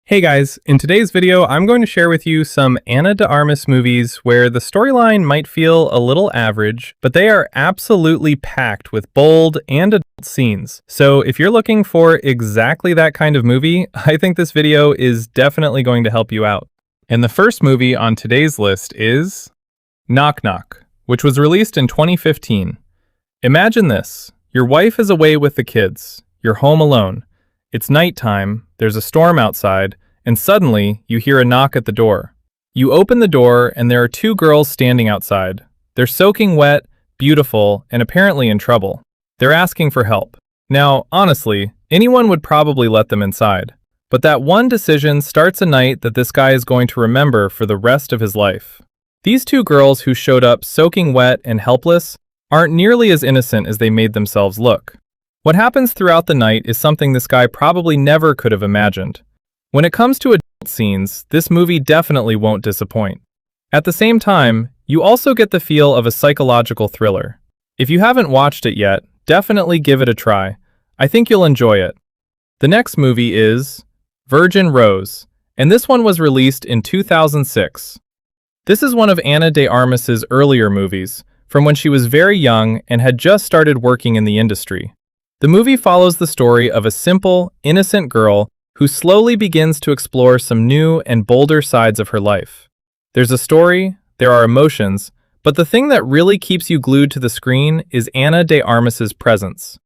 Hey guys, in today's video, I'm going to share with you some Ana de Armas movies where the storyline might feel a little average, but they are absolutely packed with bold and adult scenes. So if you're looking for exactly that kind of movie, I think this video is definitely going to help you out. And the first movie on today's list is Knock Knock, which was released in 2015. Imagine this. Your wife is away with the kids. You're home alone. It's nighttime, there's a storm outside, and suddenly you hear a knock at the door. You open the door and there are two girls standing outside. They're soaking wet, beautiful, and apparently in trouble. They're asking for help. Now, honestly, anyone would probably let them inside. But that one decision starts a night that this guy is going to remember for the rest of his life. These two girls who showed up soaking wet and helpless aren't nearly as innocent as they made themselves look. What happens throughout the night is something this guy probably never could have imagined. When it comes to adult scenes, this movie definitely won't disappoint. At the same time, you also get the feel of a psychological thriller. If you haven't watched it yet, definitely give it a try. I think you'll enjoy it. The next movie is Virgin Rose, and this one was released in 2006. This is one of Ana de Armas's earlier movies, from when she was very young and had just started working in the industry. The movie follows the story of a simple, innocent girl who slowly begins to explore some new and bolder sides of her life. There's a story, there are emotions, but the thing that really keeps you glued to the screen is Ana de Armas's presence.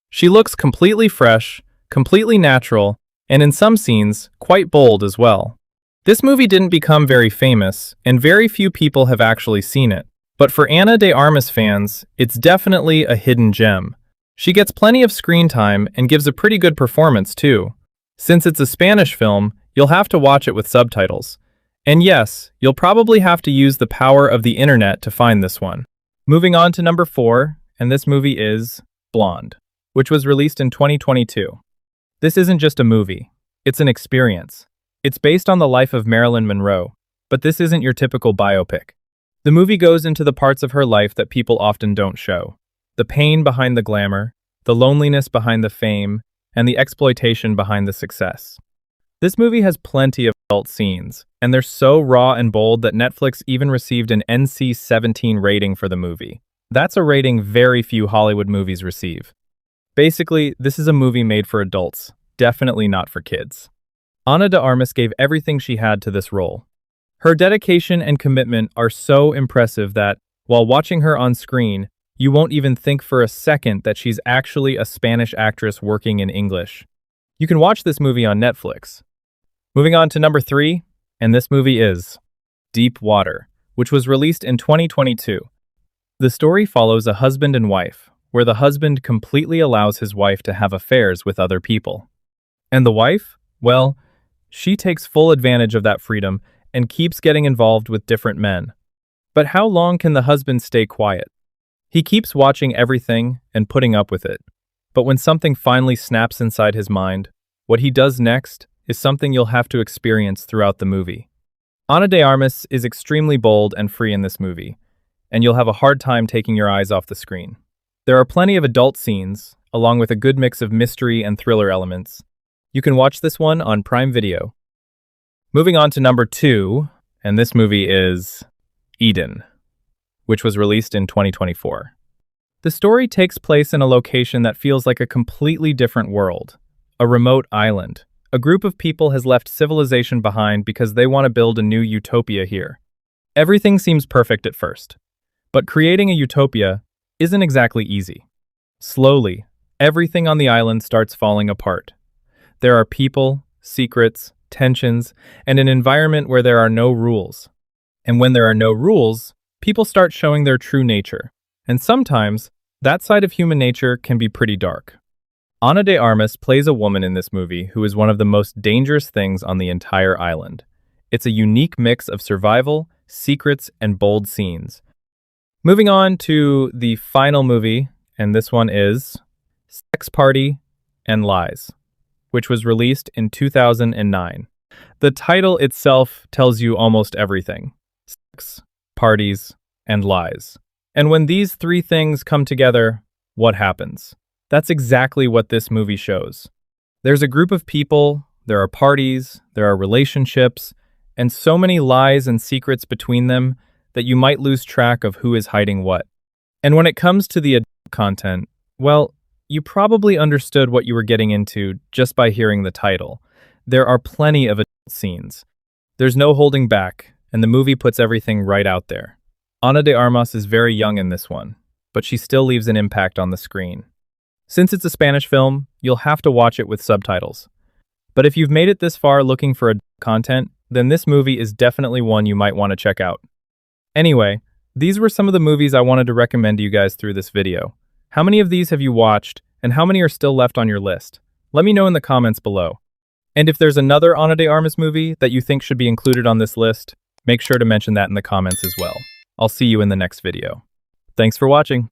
She looks completely fresh, completely natural, and in some scenes, quite bold as well. This movie didn't become very famous, and very few people have actually seen it. But for Ana de Armas fans, it's definitely a hidden gem. She gets plenty of screen time and gives a pretty good performance too. Since it's a Spanish film, you'll have to watch it with subtitles. And yes, you'll probably have to use the power of the internet to find this one. Moving on to number 4, and this movie is Blonde, which was released in 2022. This isn't just a movie, it's an experience. It's based on the life of Marilyn Monroe, but this isn't your typical biopic. The movie goes into the parts of her life that people often don't show. The pain behind the glamour, the loneliness behind the fame, and the exploitation behind the success. This movie has plenty of adult scenes, and they're so raw and bold that Netflix even received an NC-17 rating for the movie. That's a rating very few Hollywood movies receive. Basically, this is a movie made for adults, definitely not for kids. Ana de Armas gave everything she had to this role. Her dedication and commitment are so impressive that, while watching her on screen, you won't even think for a second that she's actually a Spanish actress working in English. You can watch this movie on Netflix. Moving on to number 3, and this movie is Deep Water, which was released in 2022. The story follows a husband and wife, where the husband completely allows his wife to have affairs with other people. And the wife? Well, she takes full advantage of that freedom and keeps getting involved with different men. But how long can the husband stay quiet? He keeps watching everything and putting up with it. But when something finally snaps inside his mind, what he does next is something you'll have to experience throughout the movie. Ana de Armas is extremely bold and free in this movie, and you'll have a hard time taking your eyes off the screen. There are plenty of adult scenes, along with a good mix of mystery and thriller elements. You can watch this one on Prime Video. Moving on to number 2, and this movie is Eden, which was released in 2024. The story takes place in a location that feels like a completely different world, a remote island. A group of people has left civilization behind because they want to build a new utopia here. Everything seems perfect at first, but creating a utopia isn't exactly easy. Slowly, everything on the island starts falling apart. There are people, secrets, tensions, and an environment where there are no rules. And when there are no rules, people start showing their true nature, and sometimes that side of human nature can be pretty dark. Ana de Armas plays a woman in this movie who is one of the most dangerous things on the entire island. It's a unique mix of survival, secrets, and bold scenes. Moving on to the final movie, and this one is Sex Party and Lies, which was released in 2009. The title itself tells you almost everything. Sex, parties, and lies. And when these three things come together, what happens? That's exactly what this movie shows. There's a group of people, There are parties, there are relationships, and so many lies and secrets between them that you might lose track of who is hiding what. And when it comes to the adult content, well, you probably understood what you were getting into just by hearing the title. There are plenty of adult scenes. There's no holding back, and the movie puts everything right out there. Ana de Armas is very young in this one, but she still leaves an impact on the screen. Since it's a Spanish film, you'll have to watch it with subtitles. But if you've made it this far looking for adult content, then this movie is definitely one you might want to check out. Anyway, these were some of the movies I wanted to recommend to you guys through this video. How many of these have you watched, and how many are still left on your list? Let me know in the comments below. And if there's another Ana de Armas movie that you think should be included on this list, make sure to mention that in the comments as well. I'll see you in the next video. Thanks for watching.